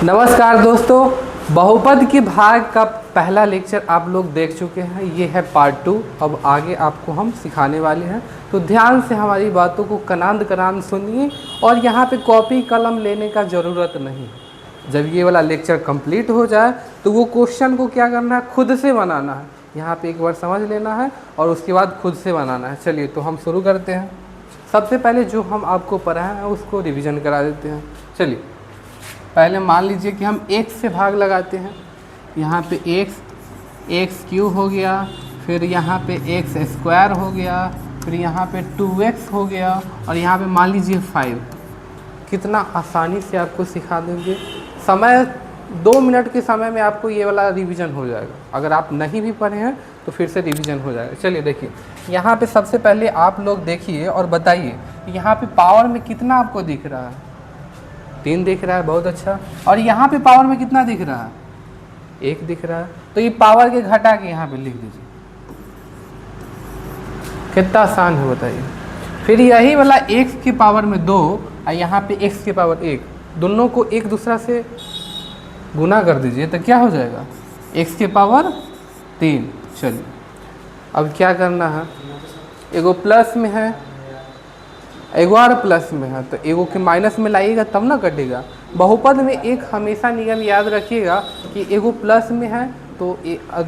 नमस्कार दोस्तों, बहुपद के भाग का पहला लेक्चर आप लोग देख चुके हैं। ये है पार्ट 2। अब आगे आपको हम सिखाने वाले हैं, तो ध्यान से हमारी बातों को कनांद सुनिए और यहाँ पे कॉपी कलम लेने का ज़रूरत नहीं। जब ये वाला लेक्चर कंप्लीट हो जाए तो वो क्वेश्चन को क्या करना है, खुद से बनाना है। यहाँ पे एक बार समझ लेना है और उसके बाद खुद से बनाना है। चलिए तो हम शुरू करते हैं। सबसे पहले जो हम आपको पढ़ाए हैं उसको रिवीजन करा देते हैं। चलिए, पहले मान लीजिए कि हम x से भाग लगाते हैं। यहाँ पे एक्स क्यूब हो गया, फिर यहाँ पे एक्स स्क्वायर हो गया, फिर यहाँ पे 2x हो गया और यहाँ पे मान लीजिए 5। कितना आसानी से आपको सिखा देंगे। समय 2 मिनट के समय में आपको ये वाला रिवीजन हो जाएगा। अगर आप नहीं भी पढ़े हैं तो फिर से रिवीजन हो जाएगा। चलिए देखिए, यहाँ पे सबसे पहले आप लोग देखिए और बताइए यहाँ पे पावर में कितना आपको दिख रहा है। 3 दिख रहा है, बहुत अच्छा। और यहाँ पे पावर में कितना दिख रहा है, 1 दिख रहा है। तो ये पावर के घटा के यहाँ पे लिख दीजिए। कितना आसान है बताइए। फिर यही वाला x की पावर में 2 और यहाँ पे x की पावर 1, दोनों को एक दूसरा से गुना कर दीजिए तो क्या हो जाएगा, x की पावर 3। चलिए अब क्या करना है, एगो प्लस में है एगो और प्लस में है, तो एगो के माइनस में लाइएगा तब ना कटेगा। बहुपद में एक हमेशा नियम याद रखिएगा कि एगो प्लस में है तो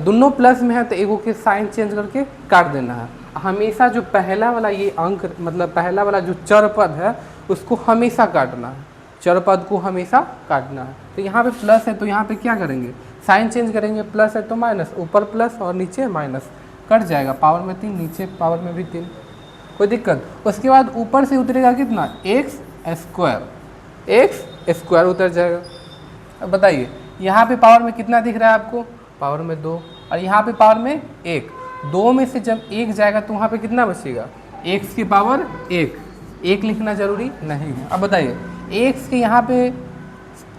दोनों प्लस में है तो एगो के साइन चेंज करके काट देना है। हमेशा जो पहला वाला ये अंक मतलब पहला वाला जो चर पद है उसको हमेशा काटना है, चर पद को हमेशा काटना है। तो यहाँ पे प्लस है तो यहाँ पे क्या करेंगे, साइन चेंज करेंगे। प्लस है तो माइनस, ऊपर प्लस और नीचे माइनस, कट जाएगा। पावर में 3, नीचे पावर में भी 3, कोई दिक्कत। उसके बाद ऊपर से उतरेगा कितना, एक्स स्क्वायर उतर जाएगा। अब बताइए यहाँ पे पावर में कितना दिख रहा है आपको, पावर में 2 और यहाँ पे पावर में 1। 2 में से जब 1 जाएगा तो वहाँ पे कितना बचेगा, x की पावर 1 लिखना जरूरी नहीं है। अब बताइए x के यहाँ पे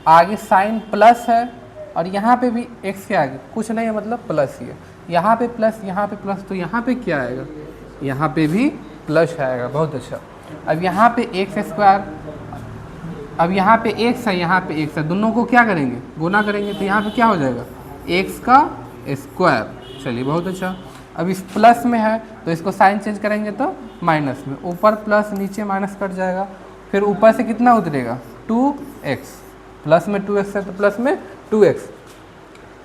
आगे साइन प्लस है और यहाँ पे भी x के आगे कुछ नहीं है, मतलब प्लस ही है। यहाँ पे प्लस तो यहाँ पे क्या आएगा, यहाँ पे भी प्लस आएगा। बहुत अच्छा। अब यहाँ पे एक्स स्क्वायर, अब यहाँ पे एक्स है, यहाँ पे एक्स है, दोनों को क्या करेंगे, गुना करेंगे तो यहाँ पे क्या हो जाएगा, एक्स का स्क्वायर। चलिए बहुत अच्छा। अब इस प्लस में है तो इसको साइन चेंज करेंगे तो माइनस में, ऊपर प्लस नीचे माइनस कट जाएगा। फिर ऊपर से कितना उतरेगा, 2x, प्लस में 2x है तो प्लस में 2x।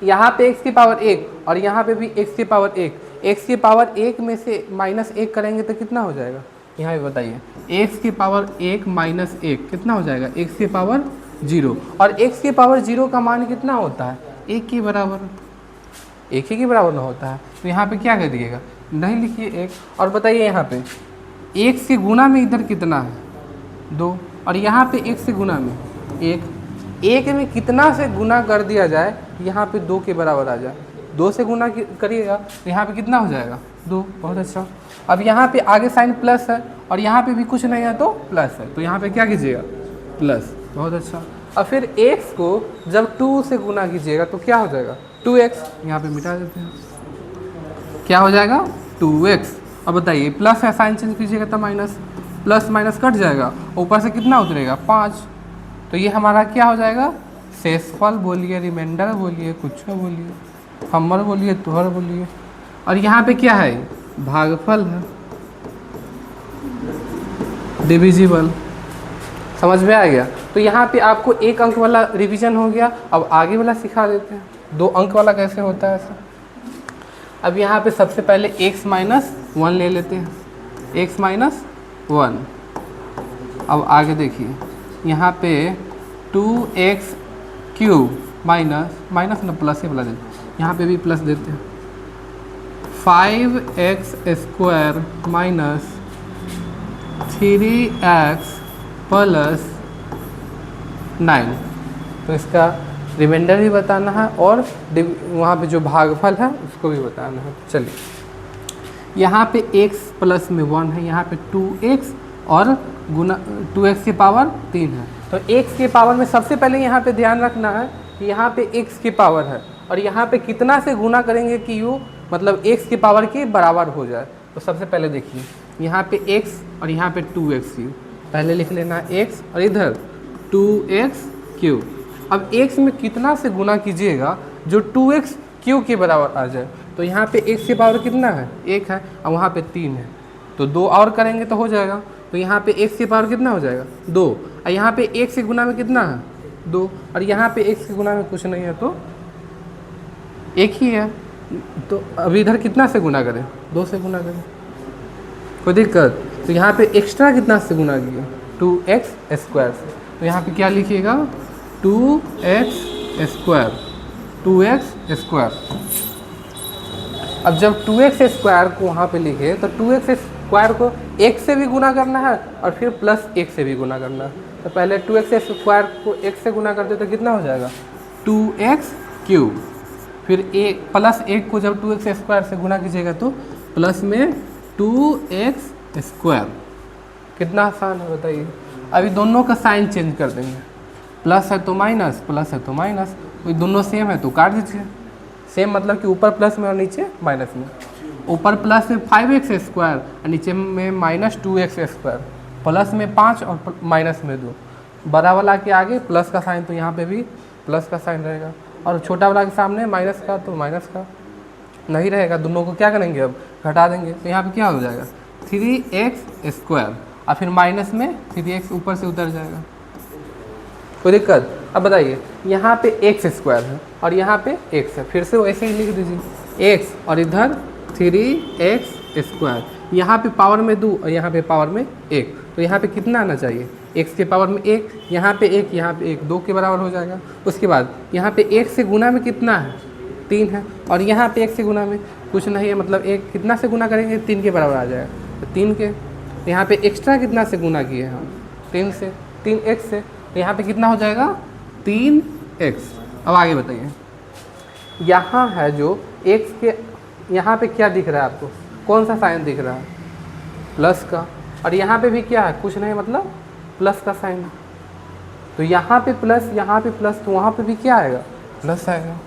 यहाँ पे x की पावर 1 और यहाँ पे भी x की पावर 1। x की पावर 1 में से माइनस 1 करेंगे तो कितना हो जाएगा, यहाँ भी बताइए। x की पावर 1 माइनस 1 कितना हो जाएगा, x की पावर 0। और x की पावर 0 का मान कितना होता है, 1 के बराबर। 1 ही के बराबर ना होता है तो यहाँ पे क्या कर दिएगा, नहीं लिखिए 1। और बताइए यहाँ पे x के गुना में इधर कितना है, 2, और यहाँ पे 1 से गुना में 1 में कितना से गुना कर दिया जाए यहाँ पे 2 के बराबर आ जाए। 2 से गुना करिएगा तो यहाँ पे कितना हो जाएगा, 2। बहुत अच्छा। अब यहाँ पे आगे साइन प्लस है और यहाँ पे भी कुछ नहीं है तो प्लस है, तो यहाँ पे क्या कीजिएगा, प्लस। बहुत अच्छा। अब फिर x को जब 2 से गुना कीजिएगा तो क्या हो जाएगा, 2x। यहाँ पे मिटा देते हैं, क्या हो जाएगा, 2x। अब बताइए प्लस है, साइन चेंज कीजिएगा तो माइनस, प्लस माइनस कट जाएगा, ऊपर से कितना उतरेगा, 5। तो ये हमारा क्या हो जाएगा, शेषफल बोलिए, रिमाइंडर बोलिए, कुछ बोलिए, हमर बोलिए, तुहर बोलिए। और यहाँ पे क्या है, भागफल है, डिविजिबल। समझ में आ गया। तो यहाँ पे आपको 1 अंक वाला रिवीजन हो गया। अब आगे वाला सिखा देते हैं, 2 अंक वाला कैसे होता है ऐसा। अब यहाँ पे सबसे पहले x माइनस 1 ले लेते हैं, x माइनस 1। अब आगे देखिए यहाँ पे 2x क्यूब माइनस ना प्लस ही बोला देते हैं, यहाँ पे भी प्लस देते हैं। 5x square minus 3x plus 9। तो इसका रिमाइंडर भी बताना है और वहाँ पे जो भागफल है उसको भी बताना है। चलिए यहाँ पे x प्लस में 1 है, यहाँ पे 2x और गुना 2x की पावर 3 है। तो x के पावर में सबसे पहले यहाँ पे ध्यान रखना है कि यहाँ पे x की पावर है और यहाँ पे कितना से गुना करेंगे कि यू मतलब x की पावर के बराबर हो जाए। तो सबसे पहले देखिए यहाँ पे x और यहाँ पे 2x क्यूब, पहले लिख लेना x और इधर 2x क्यूब। अब x में कितना से गुना कीजिएगा जो 2x क्यू के बराबर आ जाए। तो यहाँ पे x की पावर कितना है, 1 है, और वहाँ पे 3 है, तो 2 और करेंगे तो हो जाएगा। तो यहाँ पे x की पावर कितना हो जाएगा, 2, और यहाँ पे x के गुना में कितना है, 2, और यहाँ पे x के गुना में कुछ नहीं है तो 1 ही है। तो अभी इधर कितना से गुना करें, 2 से गुना करें, कोई दिक्कत। तो यहाँ पे एक्स्ट्रा कितना से गुना किया, 2x स्क्वायर से। तो यहाँ पे क्या लिखिएगा, 2x स्क्वायर, 2x स्क्वायर। अब जब 2x स्क्वायर को वहाँ पे लिखे तो 2x स्क्वायर को 1 से भी गुना करना है और फिर प्लस 1 से भी गुना करना है। तो पहले 2x स्क्वायर को 1 से गुना करते तो कितना हो जाएगा, 2x क्यूब, फिर एक प्लस 1 को जब 2x स्क्वायर से गुना कीजिएगा तो प्लस में 2x स्क्वायर। कितना आसान है बताइए। अभी दोनों का साइन चेंज कर देंगे, प्लस है तो माइनस, प्लस है तो माइनस, तो दोनों सेम है तो काट दीजिए। सेम मतलब कि ऊपर प्लस में और नीचे माइनस में। ऊपर प्लस में 5x स्क्वायर और नीचे में माइनस 2x स्क्वायर, प्लस में 5 और माइनस में 2। बड़ा वाला के आगे प्लस का साइन तो यहाँ पे भी प्लस का साइन रहेगा, और छोटा वाला के सामने माइनस का तो माइनस का नहीं रहेगा। दोनों को क्या करेंगे, अब घटा देंगे। तो यहाँ पे क्या हो जाएगा, 3x स्क्वायर, और फिर माइनस में 3x ऊपर से उतर जाएगा, कोई दिक्कत। अब बताइए, यहाँ पे x स्क्वायर है और यहाँ पे x है, फिर से वैसे ही लिख दीजिए x, और इधर 3x स्क्वायर, यहाँ पे पावर में 2 और यहाँ पे पावर में 1। तो यहाँ पे कितना आना चाहिए, x के पावर में 1, यहाँ पे 1, यहाँ पे 1, 2 के बराबर हो जाएगा। उसके बाद यहाँ पे 1 से गुना में कितना है, 3 है, और यहाँ पे 1 से गुना में कुछ नहीं है, मतलब 1 कितना से गुना करेंगे, 3 के बराबर आ जाएगा, तो 3 के। तो यहाँ पे एक्स्ट्रा कितना से गुना किए हम, 3 से, 3x से, तो यहाँ पे कितना हो जाएगा, 3x। अब आगे बताइए, यहाँ है जो x के, यहाँ पे क्या दिख रहा है आपको, कौन सा साइन दिख रहा है, प्लस का, और यहाँ पे भी क्या है, कुछ नहीं, मतलब प्लस का साइन। तो यहाँ पे प्लस, यहाँ पे प्लस, तो वहाँ पे भी क्या आएगा, प्लस आएगा।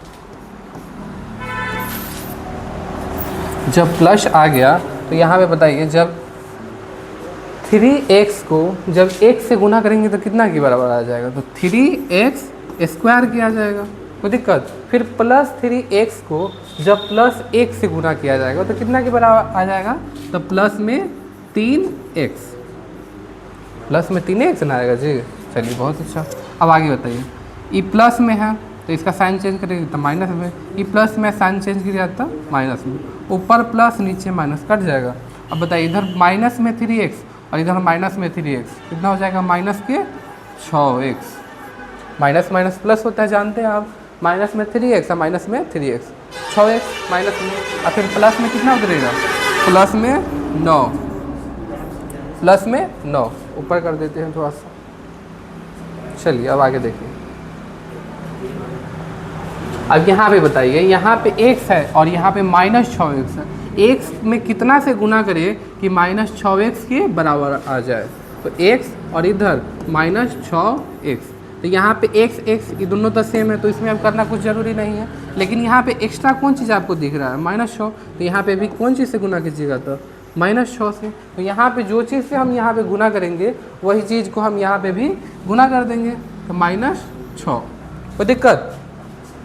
जब प्लस आ गया तो यहाँ पे बताइए, जब 3x को जब 1 से गुना करेंगे तो कितना के बराबर आ जाएगा, तो 3x स्क्वायर किया जाएगा, कोई दिक्कत। फिर प्लस 3x को जब प्लस 1 से गुना किया जाएगा तो कितना के बराबर आ जाएगा, तो प्लस में 3x, प्लस में 3x ना आएगा जी। चलिए बहुत अच्छा। अब आगे बताइए, ये प्लस में है तो इसका साइन चेंज करेंगे तो माइनस में, ये प्लस में साइन चेंज किया जाता माइनस में, ऊपर प्लस नीचे माइनस, कट जाएगा। अब बताइए, इधर माइनस में 3x और इधर माइनस में 3x, कितना हो जाएगा, माइनस के 6x। माइनस माइनस प्लस होता है, जानते हैं आप, माइनस में 3x और माइनस में 3x, 6x माइनस में, और फिर प्लस में कितना उतरेगा, प्लस में 9, प्लस में 9, ऊपर कर देते हैं थोड़ा सा। चलिए अब आगे देखिए, अब यहाँ पे बताइए, यहाँ पे x है और यहाँ पे माइनस 6x है, x में कितना से गुना करें कि माइनस 6x के बराबर आ जाए, तो x और इधर माइनस 6x। तो यहाँ पे x ये दोनों तो सेम है, तो इसमें अब करना कुछ ज़रूरी नहीं है। लेकिन यहाँ पे एक्स्ट्रा कौन चीज़ आपको दिख रहा है, माइनस 6, तो यहाँ पे भी कौन चीज़ से गुना कीजिएगा, तो माइनस 6 से। तो यहाँ पे जो चीज़ से हम यहाँ पे गुना करेंगे वही चीज़ को हम यहाँ पे भी गुना कर देंगे, तो माइनस 6, कोई दिक्कत।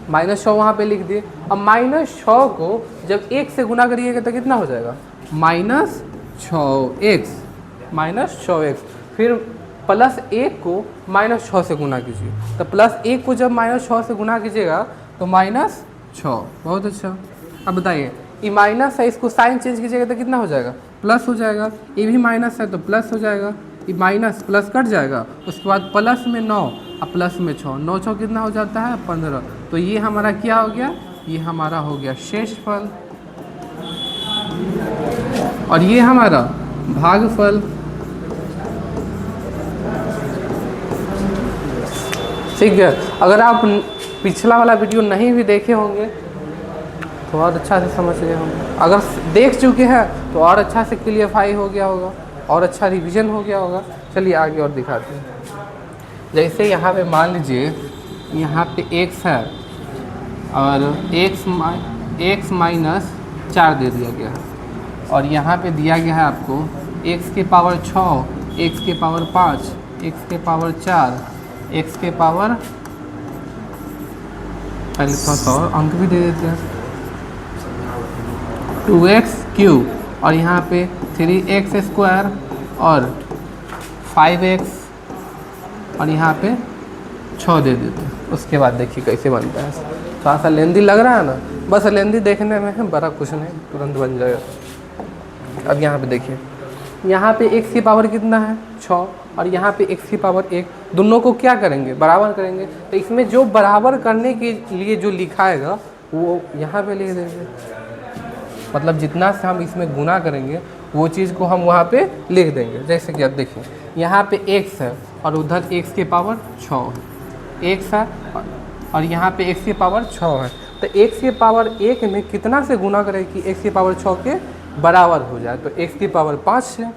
माइनस 6 वहाँ पे लिख दिए। अब माइनस 6 को जब 1 से गुना करिएगा तो कितना हो जाएगा, माइनस 6x, माइनस 6x। फिर प्लस 1 को माइनस 6 से गुना कीजिए, तो प्लस 1 को जब माइनस 6 से गुना कीजिएगा तो माइनस 6, बहुत अच्छा। अब बताइए, ये माइनस है, इसको साइन चेंज कीजिएगा तो कितना हो जाएगा, प्लस हो जाएगा। ये भी माइनस है तो प्लस हो जाएगा, ये माइनस प्लस कट जाएगा। उसके बाद प्लस में 9 और प्लस में 6, 9 6 कितना हो जाता है, 15। तो ये हमारा क्या हो गया, ये हमारा हो गया शेषफल, और ये हमारा भागफल। ठीक है, अगर आप पिछला वाला वीडियो नहीं भी देखे होंगे तो और अच्छा से समझ गए होंगे, अगर देख चुके हैं तो और अच्छा से क्लियरफाई हो गया होगा और अच्छा रिवीजन हो गया होगा। चलिए आगे और दिखाते हैं। जैसे यहाँ पे मान लीजिए, यहाँ पे x है और x माइनस 4 दे दिया गया है, और यहाँ पे दिया गया है आपको x के पावर 6, x के पावर 5, x के पावर 4, x के पावर पहले थोड़ा सा और अंक भी दे देते हैं। 2x³ और यहाँ पे 3x² और 5x और यहाँ पे 6 दे देते हैं। उसके बाद देखिए कैसे बनता है। थोड़ा सा लेंदी लग रहा है ना, बस लेंदी देखने में है, बड़ा कुछ नहीं, तुरंत बन जाएगा। अब यहाँ पे देखिए, यहाँ पे x की पावर कितना है 6 और यहाँ पे x की पावर 1, दोनों को क्या करेंगे बराबर करेंगे। तो इसमें जो बराबर करने के लिए जो लिखाएगा वो यहाँ पे लिख देंगे, मतलब जितना से हम इसमें गुना करेंगे वो चीज़ को हम वहाँ पे लिख देंगे। जैसे कि अब देखिए यहाँ पे x है और उधर x की पावर 6 है, x है और यहाँ पे x की पावर 6 है। तो x की पावर 1 में कितना से गुना करें कि x की पावर 6 के बराबर हो जाए। तो x की पावर 5 है,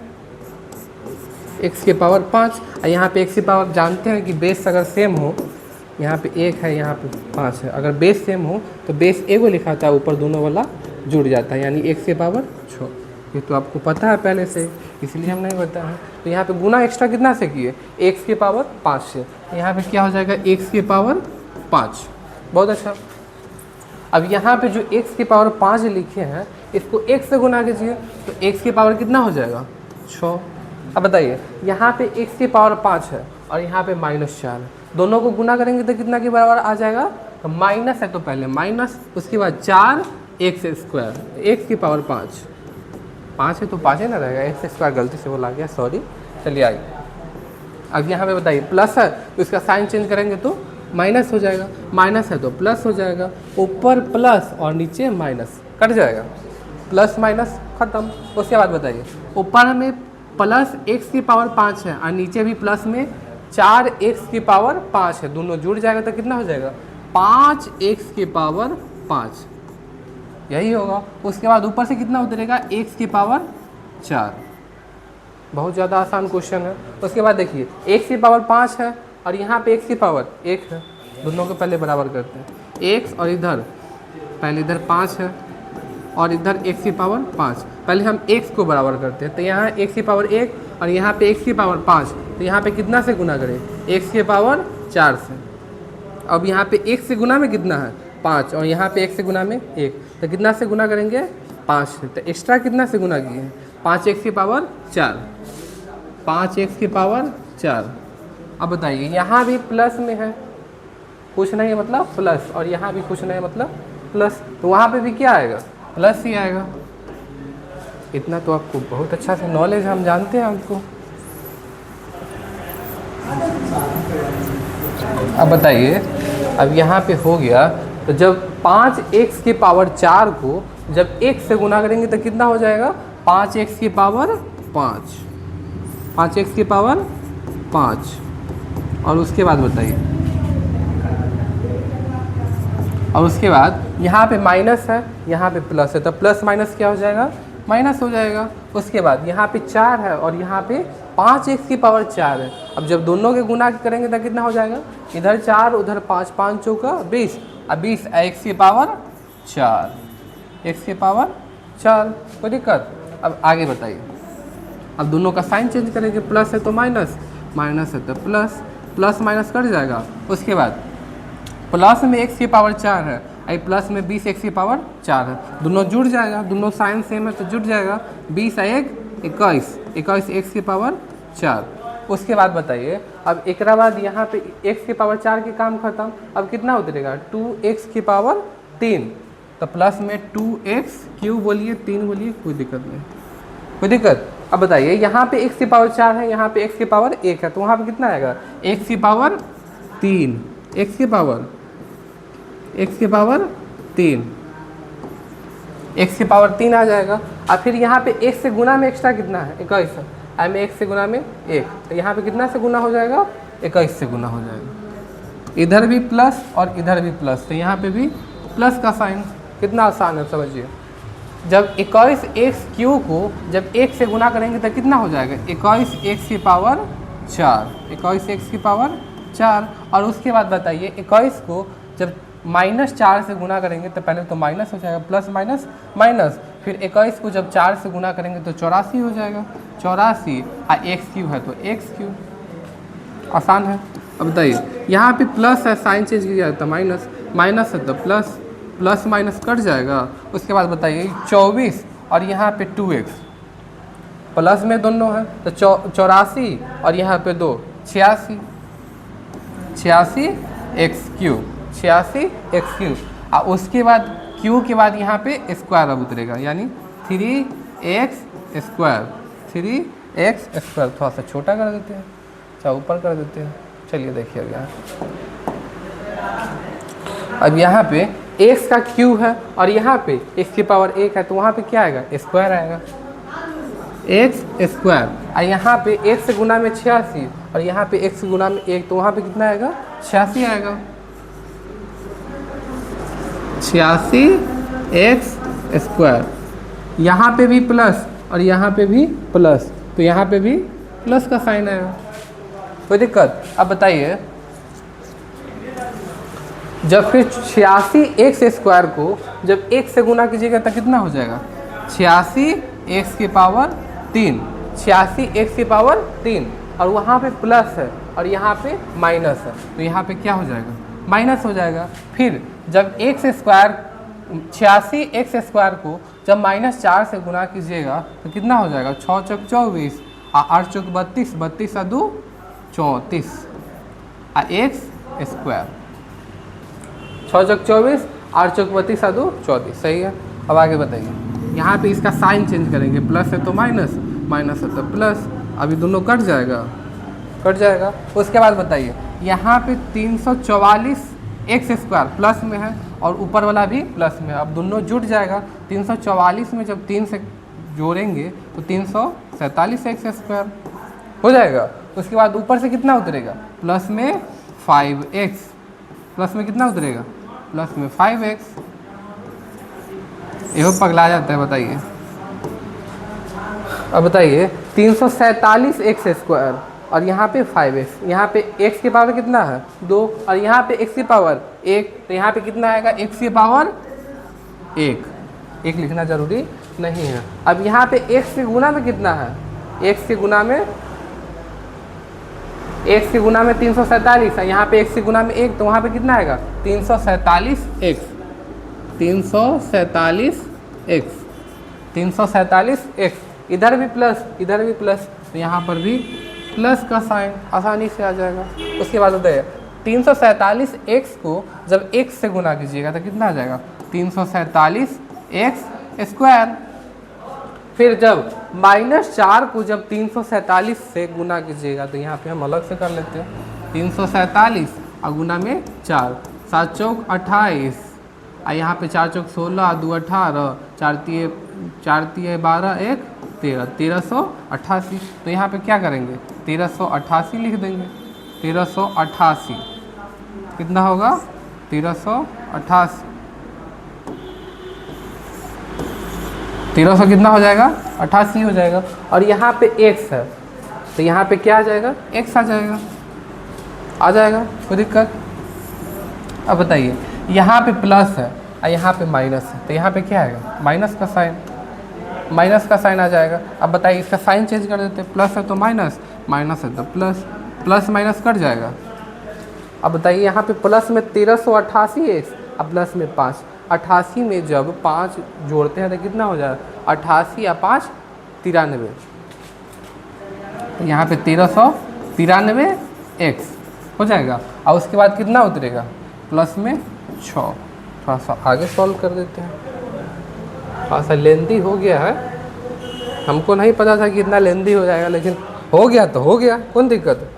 x की पावर 5 और यहाँ पे x की पावर जानते हैं कि बेस अगर सेम हो, यहाँ पे 1 है यहाँ पे 5 है, अगर बेस सेम हो तो बेस एगो लिखाता है, ऊपर दोनों वाला जुड़ जाता है, यानी x की पावर 6। ये तो आपको पता है पहले से, इसलिए हम नहीं बताया है। तो यहाँ पे गुना एक्स्ट्रा कितना से किए, x की पावर 5 से, यहाँ पे क्या हो जाएगा x की पावर 5। बहुत अच्छा। अब यहाँ पे जो x की पावर 5 लिखे हैं इसको x से गुना कीजिए, तो x की पावर कितना हो जाएगा 6। अब बताइए यहाँ पे x की पावर 5 है और यहाँ पे -4 है, दोनों को गुना करेंगे तो कितना के बराबर आ जाएगा। तो माइनस है तो पहले माइनस, उसके बाद 4x², x की पावर 5 है तो 5 है ना रहेगा, x² गलती से बोला गया, सॉरी। चलिए आइए, अब यहाँ पे बताइए प्लस है तो इसका साइन चेंज करेंगे तो माइनस हो जाएगा, माइनस है तो प्लस हो जाएगा, ऊपर प्लस और नीचे माइनस, कट जाएगा, प्लस माइनस खत्म। उसके बाद बताइए ऊपर में प्लस x की पावर 5 है और नीचे भी प्लस में 4x की पावर 5 है, दोनों जुड़ जाएगा तो कितना हो जाएगा 5x की पावर 5, यही होगा। उसके बाद ऊपर से कितना उतरेगा x की पावर 4। बहुत ज़्यादा आसान क्वेश्चन है। उसके बाद देखिए x की पावर 5 है और यहाँ पे x की पावर 1 है, दोनों को पहले बराबर करते हैं, x और इधर पहले इधर 5 है और इधर x की पावर 5, पहले हम x को बराबर करते हैं। तो यहाँ x की पावर 1 और यहाँ पे x की पावर 5, तो यहाँ पे कितना से गुना करें, x की पावर 4 से। अब यहाँ पे x से गुना में कितना है 5 और यहाँ पे x से गुना में 1, तो कितना से गुना करेंगे 5 से। तो एक्स्ट्रा कितना से गुना किए हैं 5x की पावर 4, 5x की पावर 4। अब बताइए यहाँ भी प्लस में है, कुछ नहीं है मतलब प्लस, और यहाँ भी कुछ नहीं है मतलब प्लस, तो वहाँ पे भी क्या आएगा प्लस ही आएगा। इतना तो आपको बहुत अच्छा से नॉलेज है, हम जानते हैं आपको। अब बताइए, अब यहाँ पे हो गया, तो जब 5x की पावर 4 को जब x से गुना करेंगे तो कितना हो जाएगा 5x की पावर 5, 5x की पावर 5। और उसके बाद बताइए, और उसके बाद यहाँ पे माइनस है यहाँ पे प्लस है, तो प्लस माइनस क्या हो जाएगा माइनस हो जाएगा। उसके बाद यहाँ पे 4 है और यहाँ पे 5x की पावर 4 है। अब जब दोनों के गुना करेंगे तो कितना हो जाएगा, इधर 4 उधर 5, 5 चौका 20 और 20 x की पावर 4, x की पावर 4। कोई दिक्कत। अब आगे बताइए, अब दोनों का साइन चेंज करेंगे, प्लस है तो माइनस, माइनस है तो प्लस, प्लस माइनस कट जाएगा। उसके बाद प्लस में x की पावर 4 है और प्लस में 20x की पावर 4 है, दोनों जुड़ जाएगा, दोनों साइन सेम है तो जुड़ जाएगा, 20 और 1 21, 21 x की पावर 4। उसके बाद बताइए, अब एक बाद यहाँ पे x की पावर 4 के काम खत्म, अब कितना उतरेगा 2x की पावर 3, तो प्लस में 2x³ बोलिए 3 बोलिए, कोई दिक्कत नहीं, कोई दिक्कत। अब बताइए यहाँ पे x की पावर 4 है, यहाँ पे x की पावर 1 है, तो वहाँ पे कितना आएगा x की पावर 3, x की पावर 3, x की पावर 3 आ जाएगा। और फिर यहाँ पे x से गुना में एक्स्ट्रा कितना है 21 है, आई में x से गुना में 1, तो यहाँ पे कितना से गुना हो जाएगा 21 से गुना हो जाएगा। इधर भी प्लस और इधर भी प्लस, तो यहाँ पे भी प्लस का साइन। कितना आसान है समझिए, जब 21x³ को जब 1 से गुना करेंगे तो कितना हो जाएगा 21x की पावर 4, 21x की पावर 4। और उसके बाद बताइए 21 को जब -4 से गुना करेंगे तो पहले तो माइनस हो जाएगा, प्लस माइनस माइनस, फिर 21 को जब 4 से गुना करेंगे तो 84 हो जाएगा, 84 और x³ है तो x³। आसान है। अब बताइए यहाँ पे प्लस है, साइन चेंज किया जाता है माइनस, माइनस है तो प्लस, प्लस माइनस कट जाएगा। उसके बाद बताइए 24 और यहाँ पे 2x, प्लस में दोनों है तो 84 और यहाँ पे 2, 86, 86x3, 86x3। और उसके बाद q के बाद यहाँ पे स्क्वायर अब उतरेगा, यानी 3x², 3x²। थोड़ा सा छोटा कर देते हैं, अच्छा ऊपर कर देते हैं। चलिए देखिए अब यहाँ पे x का q है और यहाँ पे x की पावर 1 है, तो वहाँ पे क्या आएगा, स्क्वायर आएगा, x²। और यहाँ पे x से गुना में 86 और यहाँ पे x से गुना में 1, तो वहाँ पे कितना आएगा, 86 आएगा, 86x²। यहाँ पे भी प्लस और यहाँ पे भी प्लस, तो यहाँ पे भी प्लस का साइन आएगा, कोई दिक्कत। अब बताइए जब फिर 86x² को जब 1 से गुना कीजिएगा तो कितना हो जाएगा, 86x की पावर 3, 86x की पावर 3। और वहाँ पे प्लस है और यहाँ पे माइनस है, तो यहाँ पे क्या हो जाएगा, माइनस हो जाएगा। फिर जब x² 86x² को जब -4 से गुना कीजिएगा तो कितना हो जाएगा, 6 चौक 24 और 8 चौक 32, 32 और 2 34 और x², 6 चौक 24, 8 चौक 32 और 2 34, सही है। अब आगे बताइए, यहाँ पे इसका साइन चेंज करेंगे, प्लस है तो माइनस, माइनस है तो प्लस, अभी दोनों कट जाएगा, कट जाएगा। उसके बाद बताइए यहाँ पे 344x² प्लस में है और ऊपर वाला भी प्लस में है, अब दोनों जुट जाएगा। 344 में जब 3 से जोड़ेंगे तो 347x² हो जाएगा। उसके बाद ऊपर से कितना उतरेगा, प्लस में 5x, प्लस में कितना उतरेगा, प्लस में 5x। यह पगला जाता है, बताइए। अब बताइए 347x² और यहाँ पे 5x, यहाँ पे x की पावर कितना है, 2 और यहाँ पे x की पावर 1, तो यहाँ पे कितना आएगा, x की पावर 1 लिखना जरूरी नहीं है। अब यहाँ पे x के गुना में कितना है, x के गुना में 347 है, यहाँ पे x के गुना में 1, तो वहाँ पे कितना आएगा, 347x, 347x। इधर भी प्लस, इधर भी प्लस, तो यहाँ पर भी प्लस का साइन आसानी से आ जाएगा। उसके बाद बताइए 347x को जब x से गुना कीजिएगा तो कितना आ जाएगा, 347x²। फिर जब -4 को जब 347 से गुना कीजिएगा तो यहाँ पे हम अलग से कर लेते हैं, 347 और गुना में 4, 7 चौक 28 और यहाँ पे 4 चौक 16, 2 18, 4 तिये 12, 1 13, 1388। तो यहाँ पे क्या करेंगे, 1388 लिख देंगे, 1388 कितना होगा, 1388, 1300 कितना हो जाएगा, 88 हो जाएगा। और यहाँ पे x है तो यहाँ पे क्या आ जाएगा, x आ जाएगा, कोई दिक्कत। अब बताइए यहाँ पे प्लस है और यहाँ पे माइनस है, तो यहाँ पे क्या आएगा, माइनस का साइन आ जाएगा। अब बताइए इसका साइन चेंज कर देते हैं, प्लस है तो माइनस, माइनस है तो प्लस, प्लस माइनस कट जाएगा। अब बताइए यहाँ पे प्लस में 1388x और प्लस में 5, 88 में जब 5 जोड़ते हैं तो कितना हो जाएगा, 88 या 5 93, यहाँ पे 1393x हो जाएगा। और उसके बाद कितना उतरेगा, प्लस में 6। थोड़ा सा आगे सॉल्व कर देते हैं, थोड़ा सा लेंदी हो गया है, हमको नहीं पता था कि इतना लेंदी हो जाएगा, लेकिन हो गया तो हो गया, कौन दिक्कत है।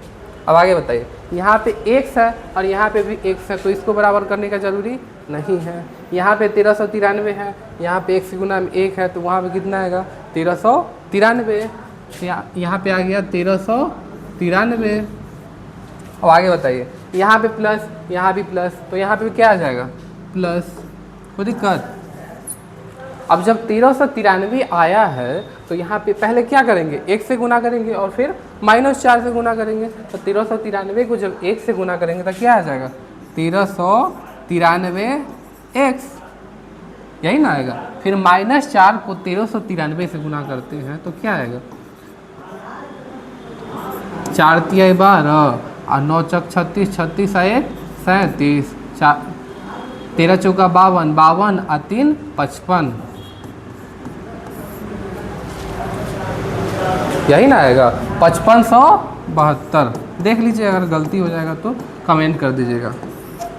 अब आगे बताइए यहाँ पे x है और यहाँ पे भी x है, तो इसको बराबर करने का ज़रूरी नहीं है। यहाँ पे 1393 है, यहाँ पे x गुना में 1 है, तो वहाँ पे कितना आएगा, 1393। यहाँ पे आ गया 1393। अब आगे बताइए यहाँ पे प्लस, यहाँ भी प्लस, तो यहाँ पे क्या आ जाएगा, प्लस, कोई दिक्कत। अब जब 1393 आया है तो यहाँ पे पहले क्या करेंगे, 1 से गुना करेंगे और फिर -4 से गुना करेंगे। तो 1393 को जब 1 से गुना करेंगे तो क्या आ जाएगा, 1393x, यही ना आएगा। फिर -4 को 1393 से गुना करते हैं तो क्या आएगा, 4 तिया 12, और 9 चौक 36, 36 एक 37, 13 चौका 52, 52 और 3 55, यही ना आएगा 5572। देख लीजिए, अगर गलती हो जाएगा तो कमेंट कर दीजिएगा।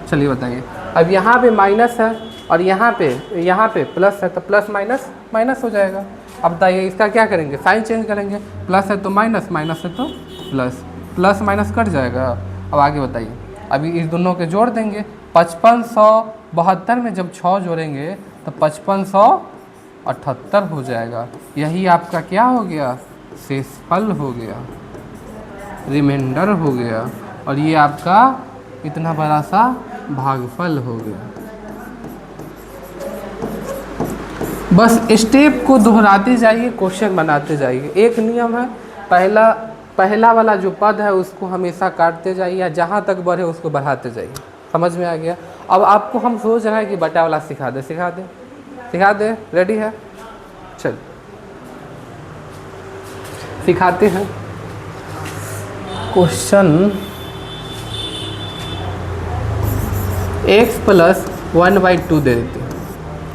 चलिए बताइए, अब यहाँ पे माइनस है और यहाँ पे प्लस है, तो प्लस माइनस माइनस हो जाएगा। अब बताइए इसका क्या करेंगे, साइन चेंज करेंगे, प्लस है तो माइनस, माइनस है तो प्लस, प्लस माइनस कट जाएगा। अब आगे बताइए, अभी इस दोनों के जोड़ देंगे, 5572 में जब 6 जोड़ेंगे तो 5578 हो जाएगा। यही आपका क्या हो गया, शेषफल हो गया, रिमाइंडर हो गया, और ये आपका इतना बड़ा सा भागफल हो गया। बस स्टेप को दोहराते जाइए, क्वेश्चन बनाते जाइए। एक नियम है, पहला वाला जो पद है उसको हमेशा काटते जाइए, या जहाँ तक बढ़े उसको बढ़ाते जाइए। समझ में आ गया? अब आपको हम सोच रहे हैं कि बटा वाला सिखा दे, रेडी है? चल सिखाते हैं। क्वेश्चन x प्लस 1/2 दे देते हैं,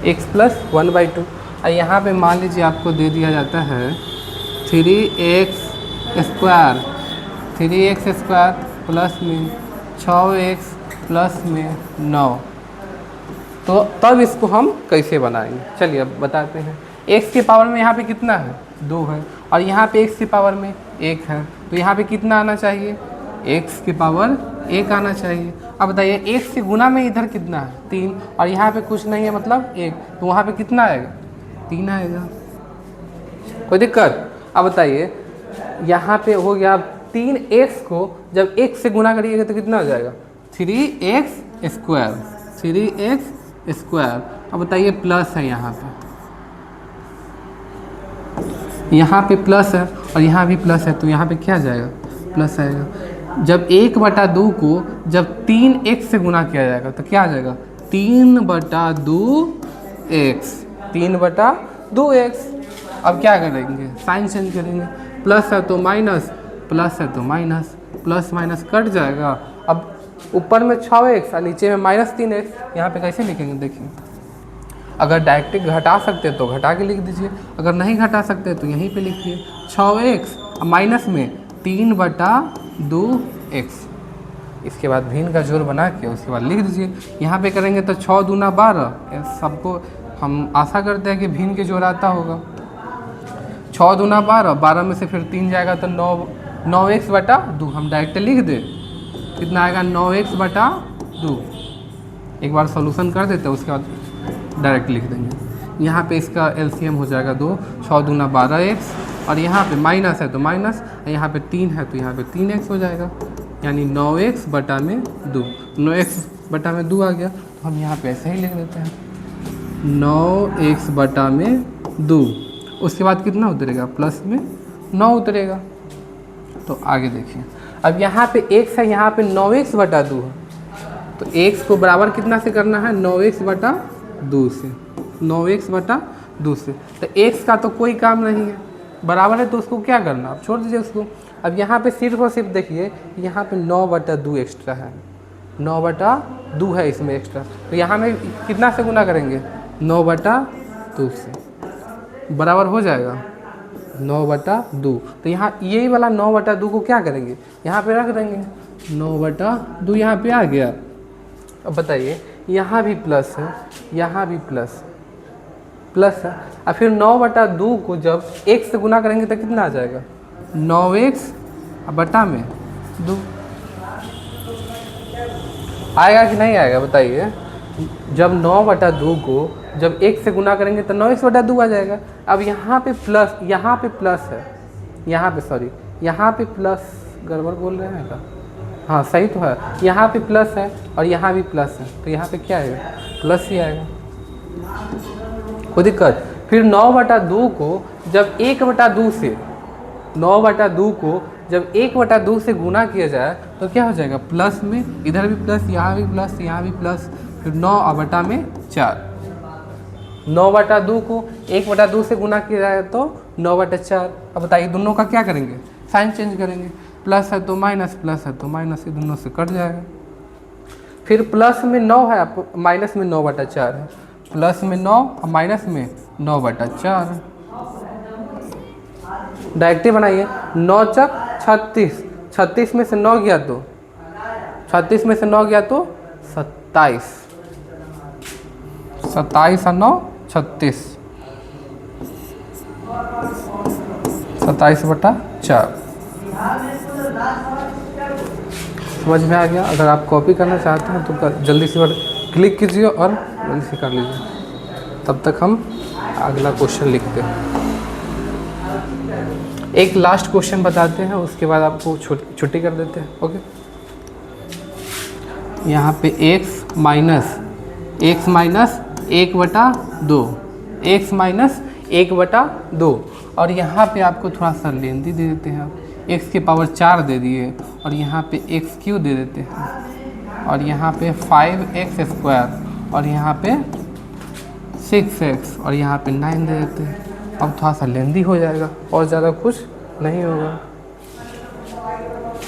x प्लस 1/2, और यहाँ पे मान लीजिए आपको दे दिया जाता है 3x स्क्वायर प्लस में 6x प्लस में 9। तो तब इसको हम कैसे बनाएंगे, चलिए अब बताते हैं। x के पावर में यहाँ पे कितना है, 2 है, और यहाँ पे x के पावर में 1 है, तो यहाँ पे कितना आना चाहिए, x के पावर 1 आना चाहिए। अब बताइए 1 से गुना में इधर कितना है, 3, और यहाँ पे कुछ नहीं है मतलब 1, तो वहाँ पे कितना आएगा, 3 आएगा। कोई दिक्कत? अब बताइए यहाँ पे हो गया 3x को जब 1 से गुना करिएगा तो कितना हो जाएगा, 3x स्क्वायर। अब बताइए प्लस है यहाँ पे प्लस है और यहाँ भी प्लस है, तो यहाँ पे क्या जाएगा, प्लस आएगा। जब 1/2 को जब 3x से गुना किया जाएगा तो क्या आ जाएगा, 3/2x। अब क्या करेंगे, साइन चेंज करेंगे, प्लस है तो माइनस, प्लस है तो माइनस, प्लस माइनस कट जाएगा। अब ऊपर में 6x और नीचे में -3x, यहाँ पे कैसे लिखेंगे देखिए। अगर डायरेक्ट घटा सकते तो घटा के लिख दीजिए, अगर नहीं घटा सकते तो यहीं पे लिखिए 6x माइनस में 3/2x। इसके बाद भिन्न का जोड़ बना के उसके बाद लिख दीजिए। यहाँ पे करेंगे तो 6 दूना 12, सबको हम आशा करते हैं कि भिन्न के जोड़ आता होगा। 6 दूना 12, 12 में से फिर 3 जाएगा तो 9x/2 हम डायरेक्ट लिख दे, कितना आएगा 9x/2। एक बार सॉल्यूशन कर देते हैं उसके बाद डायरेक्ट लिख देंगे। यहाँ पे इसका एलसीएम हो जाएगा 2, 6 दूना 12x, और यहाँ पे माइनस है तो माइनस, यहाँ पे 3 है तो यहाँ पे 3x हो जाएगा, यानी 9x/2। 9x/2 आ गया, तो हम यहाँ पे ऐसे ही लिख देते हैं 9x/2। उसके बाद कितना उतरेगा, प्लस में 9 उतरेगा। तो आगे देखिए, अब यहाँ पे x है, यहाँ पे 9x/2 है, तो x को बराबर कितना से करना है, 9x/2 से, 9x/2 से। तो x का तो कोई काम नहीं है, बराबर है तो उसको क्या करना, आप छोड़ दीजिए उसको। अब यहाँ पे सिर्फ और सिर्फ देखिए, यहाँ पे 9/2 एक्स्ट्रा है, 9/2 है इसमें एक्स्ट्रा, तो यहाँ में कितना से गुना करेंगे, 9/2 से, बराबर हो जाएगा 9/2। तो यहाँ यही वाला 9/2 को क्या करेंगे, यहाँ पे रख देंगे, 9/2 यहाँ पे आ गया। अब बताइए यहाँ भी प्लस है, यहाँ भी प्लस है, और फिर 9/2 को जब 1 से गुना करेंगे तो कितना आ जाएगा, 9x/2 आएगा कि नहीं आएगा बताइए। जब 9/2 को जब 1 से गुना करेंगे तो 9x/2 आ जाएगा। अब यहाँ पे प्लस है, यहाँ पे प्लस, गड़बड़ बोल रहे हैं क्या, हाँ सही तो है, यहाँ पे प्लस है और यहाँ भी प्लस है, तो यहाँ पे क्या आएगा, प्लस ही आएगा, कोई दिक्कत। फिर 9/2 को जब 1/2 से, 9/2 को जब 1/2 से गुना किया जाए तो क्या हो जाएगा, प्लस में, इधर भी प्लस, यहाँ भी प्लस, यहाँ भी प्लस, फिर 9/4। 9/2 को 1/2 से गुना किया जाए तो 9/4। अब बताइए दोनों का क्या करेंगे, साइन चेंज करेंगे, प्लस है तो माइनस, प्लस है तो माइनस, ये दोनों से कट जाएगा। फिर प्लस में 9 है, माइनस में 9/4 है, प्लस में 9 और माइनस में 9/4। डायरेक्टिव बनाइए, 9 चक 36, 36 में से 9 गया तो 36 में से 9 गया तो 27, 27 और 9 36, 27/4। समझ में आ गया? अगर आप कॉपी करना चाहते हैं तो जल्दी से क्लिक कीजिए और जल्दी से कर लीजिए। तब तक हम अगला क्वेश्चन लिखते हैं। एक लास्ट क्वेश्चन बताते हैं, उसके बाद आपको छुट्टी कर देते हैं। ओके, यहाँ पे x माइनस 1/2, x माइनस 1/2, और यहाँ पे आपको थोड़ा सा लेंदी दे देते हैं, x की पावर 4 दे दिए, और यहाँ पे x³ दे देते हैं, और यहाँ पे 5x², और यहाँ पे 6x, और यहाँ पे 9 दे देते हैं। अब थोड़ा सा लेंदी हो जाएगा और ज़्यादा कुछ नहीं होगा।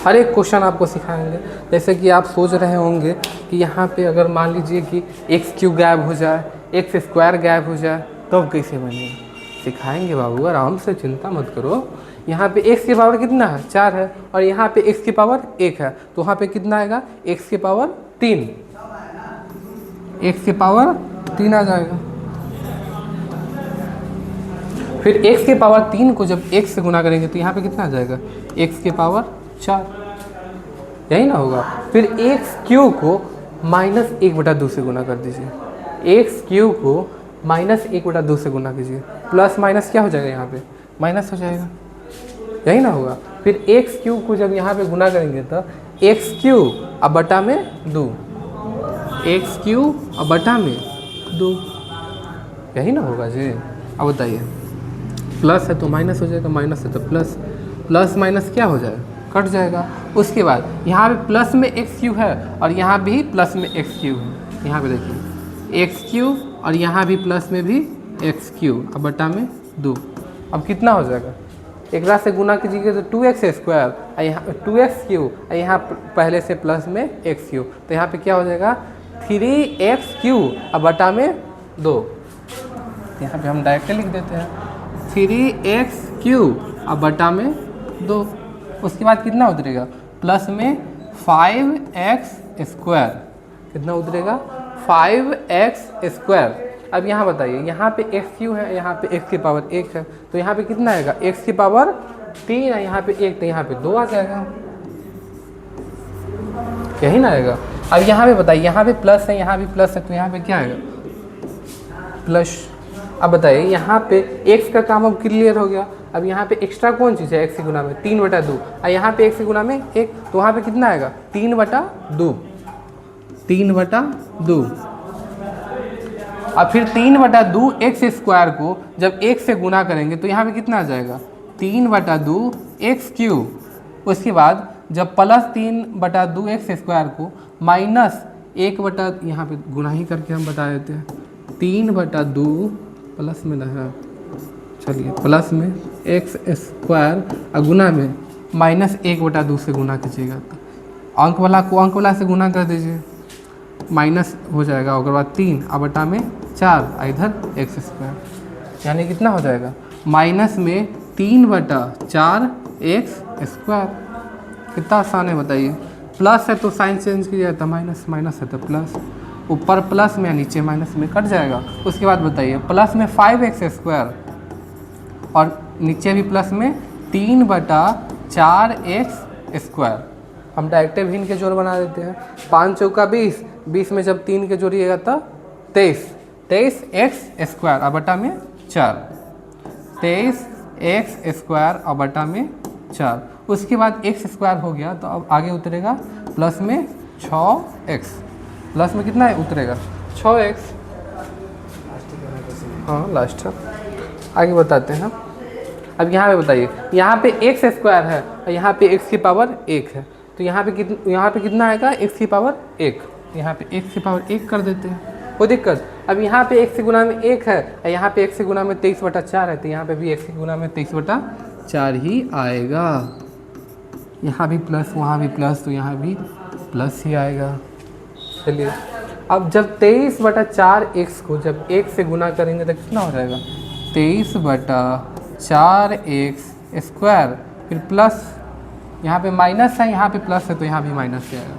हर एक क्वेश्चन आपको सिखाएंगे। जैसे कि आप सोच रहे होंगे कि यहाँ पे अगर मान लीजिए कि x³ गायब हो जाए, x² गायब हो जाए, तब कैसे बनेगा? सिखाएंगे बाबू, आराम से, चिंता मत करो। यहाँ पे x की पावर कितना है? 4 है, और यहाँ पे x की पावर 1 है, तो वहाँ पे कितना आएगा? x की पावर 3, x की पावर 3 आ जाएगा। फिर x की पावर 3 को जब x से गुना करेंगे तो यहाँ पे कितना आ जाएगा? x की पावर 4, यही ना होगा। फिर x³ को -1/2 से गुना कर दीजिए, x³ को -1/2 से गुना कीजिए, प्लस माइनस क्या हो जाएगा? यहाँ पे माइनस हो जाएगा, यही ना होगा। फिर x³ को जब यहाँ पे गुना करेंगे तो x³ अब बटा में 2, x³ अब बटा में 2, यही ना होगा जी। अब बताइए, प्लस है तो माइनस हो जाएगा, माइनस है तो प्लस, प्लस माइनस क्या हो जाएगा? कट जाएगा। उसके बाद यहाँ पे प्लस में x³ है, और यहाँ भी प्लस में x³ है, यहाँ पे देखिए x³ और यहाँ भी प्लस में भी x³, अब बटा में 2। अब कितना हो जाएगा? एक से गुना कीजिएगा तो 2x², यहाँ 2x³, यहाँ पहले से प्लस में x³, तो यहाँ पे क्या हो जाएगा? 3x³ अब बटा में 2। यहाँ पे हम डायरेक्ट लिख देते हैं 3x³ अब बटा में 2। उसके बाद कितना उतरेगा? प्लस में 5x², कितना उतरेगा? 5x²। अब यहाँ बताइए, यहाँ पे x³ है, यहाँ पे x की पावर 1 है, तो यहाँ पे कितना आएगा? x की पावर 3 है, यहाँ पे 1, तो यहाँ पे 2 आ जाएगा, यही ना आएगा। अब यहाँ पे बताइए, यहाँ पे प्लस है, यहाँ भी प्लस है, तो यहाँ पे क्या आएगा? प्लस। अब बताइए, यहाँ पे x का काम अब क्लियर हो गया। अब यहाँ पे एक्स्ट्रा कौन चीज़ है? x की गुना में 3/2, और यहाँ पे x की गुना में 1, तो वहाँ पे कितना आएगा? 3/2, 3/2। अब फिर 3/2 x² को जब 1 से गुना करेंगे तो यहाँ पे कितना आ जाएगा? 3/2 x³। उसके बाद जब प्लस 3/2 x² को माइनस 1 यहाँ पे गुना ही करके हम बता देते हैं, 3/2 प्लस में ना है, चलिए प्लस में x² और गुना में -1/2 से गुना कीजिएगा, तो अंक वाला को अंक वाला से गुना कर दीजिए, माइनस हो जाएगा, उसके बाद 3 और बटा में 4, इधर x², यानी कितना हो जाएगा? माइनस में 3/4 x²। कितना आसान है बताइए। प्लस है तो साइन चेंज कीजिए, तो माइनस, माइनस है तो प्लस, ऊपर प्लस में या नीचे माइनस में कट जाएगा। उसके बाद बताइए, प्लस में 5x² और नीचे भी प्लस में 3/4x²। हम डायरेक्ट भिन्न के जोड़ बना देते हैं, 5 चौका 20, 20 में जब 3 के जोड़िएगा तो 23, 23x² और बटा में 4, 23x² और बटा में 4। उसके बाद x² हो गया, तो अब आगे उतरेगा प्लस में 6x, प्लस में कितना है उतरेगा? 6x। हाँ लास्ट है, आगे बताते हैं। अब यहाँ पे बताइए, यहाँ पे x² है और यहाँ पे x की पावर 1 है, तो यहाँ पे कितना आएगा? x की पावर 1, यहाँ पे x की पावर 1 कर देते हैं, कोई दिक्कत। अब यहाँ पे x से गुना में 1 है और यहाँ पे x से गुना में 23/4 है, तो यहाँ पे भी x से गुना में 23/4 ही आएगा। यहाँ भी प्लस वहाँ भी प्लस, तो यहाँ भी प्लस ही आएगा। चलिए अब जब 23/4x को जब 1 से गुना करेंगे तो कितना हो जाएगा, 23/4x स्क्वायर, फिर प्लस यहाँ पे माइनस है, यहाँ पे प्लस है, तो यहाँ भी माइनस से आएगा।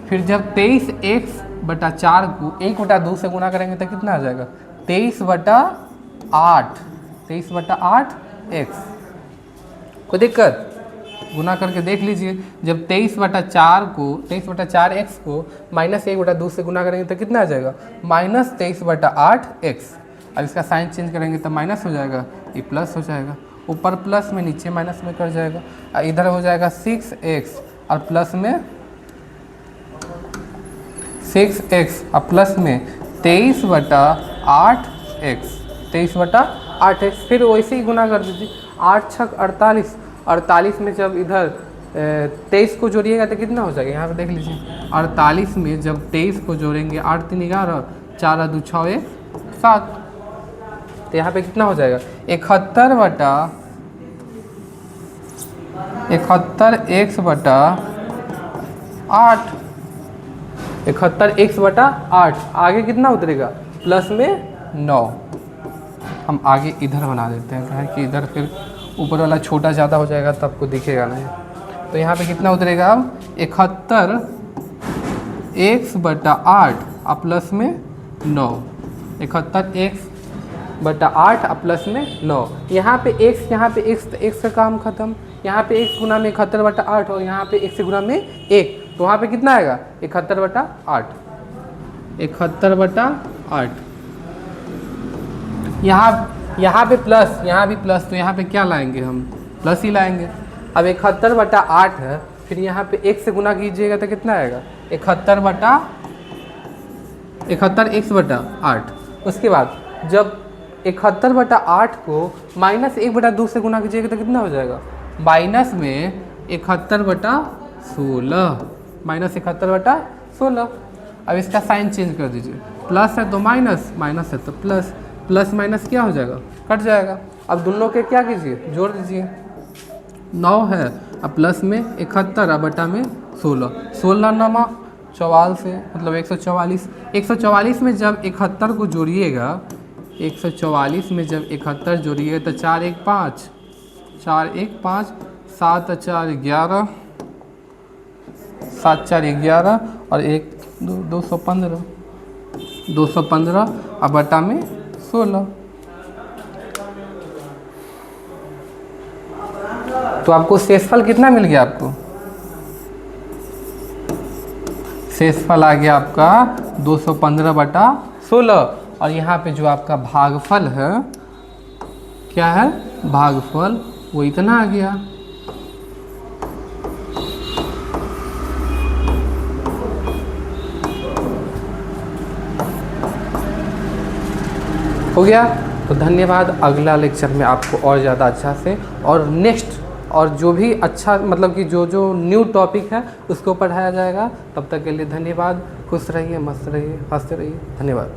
फिर जब 23x/4 को 1/2 से गुना करेंगे तो कितना आ जाएगा, 23/8, 23/8x। कोई दिक्कत, गुना करके देख लीजिए। जब 23/4x को -1/2 से गुना करेंगे तो कितना आ जाएगा, -23/8x। अब इसका साइन चेंज करेंगे तो माइनस हो जाएगा, ये प्लस हो जाएगा, ऊपर प्लस में नीचे माइनस में कर जाएगा। इधर हो जाएगा 6x और प्लस में 6x और प्लस में 23/8x, 23/8x। फिर वैसे ही गुना कर दीजिए, 8 छक 48, 48 में जब इधर 23 को जोड़िएगा तो कितना हो जाएगा, यहाँ पे देख लीजिए। 48 में जब 23 को जोड़ेंगे, 8 3 11, 4 2 6 1 7, तो यहाँ पे कितना हो जाएगा, 71x/8, 71x/8। आगे कितना उतरेगा, प्लस में 9। हम आगे इधर बना देते हैं, कहें कि इधर फिर ऊपर वाला छोटा ज़्यादा हो जाएगा तो आपको दिखेगा नहीं। तो यहाँ पे कितना उतरेगा अब, 71x/8 और प्लस में 9, 71x/8 और प्लस में 9। यहाँ पे x, यहाँ पे x, तो x का काम खत्म। यहाँ पे x गुना में 71/8 और यहाँ पे x से गुना में 1, तो वहाँ पे कितना आएगा, 71/8, 71/8। यहाँ पे प्लस, यहाँ भी प्लस, तो यहाँ पे क्या लाएंगे हम, प्लस ही लाएंगे। अब 71/8 है, फिर यहाँ पे 1 से गुना कीजिएगा तो कितना आएगा, 71x/8। उसके बाद जब 71/8 को -1/2 से गुना कीजिएगा तो कितना हो जाएगा, माइनस में 71/16, -71/16। अब इसका साइन चेंज कर दीजिए, प्लस है तो माइनस, माइनस है तो प्लस, प्लस माइनस क्या हो जाएगा, कट जाएगा। अब दोनों के क्या कीजिए, जोड़ दीजिए। 9 है, अब प्लस में 71 और बटा में 16, 16 9 44, मतलब 144। 144 में जब 71 को जोड़िएगा, 144 में जब 71 जोड़िएगा तो 4 1 5, 4 1 5, 7 4 11, 7 4 11 और 1 2 215, 215 और बटा में 16। तो आपको शेषफल कितना मिल गया, आपको शेषफल आ गया आपका 215/16। और यहाँ पे जो आपका भागफल है, क्या है, भागफल, वो इतना आ गया। हो गया। तो धन्यवाद। अगला लेक्चर में आपको और ज़्यादा अच्छा से और नेक्स्ट और जो भी अच्छा, मतलब कि जो जो न्यू टॉपिक है उसको पढ़ाया जाएगा। तब तक के लिए धन्यवाद। खुश रहिए, मस्त रहिए, हंसते रहिए। धन्यवाद।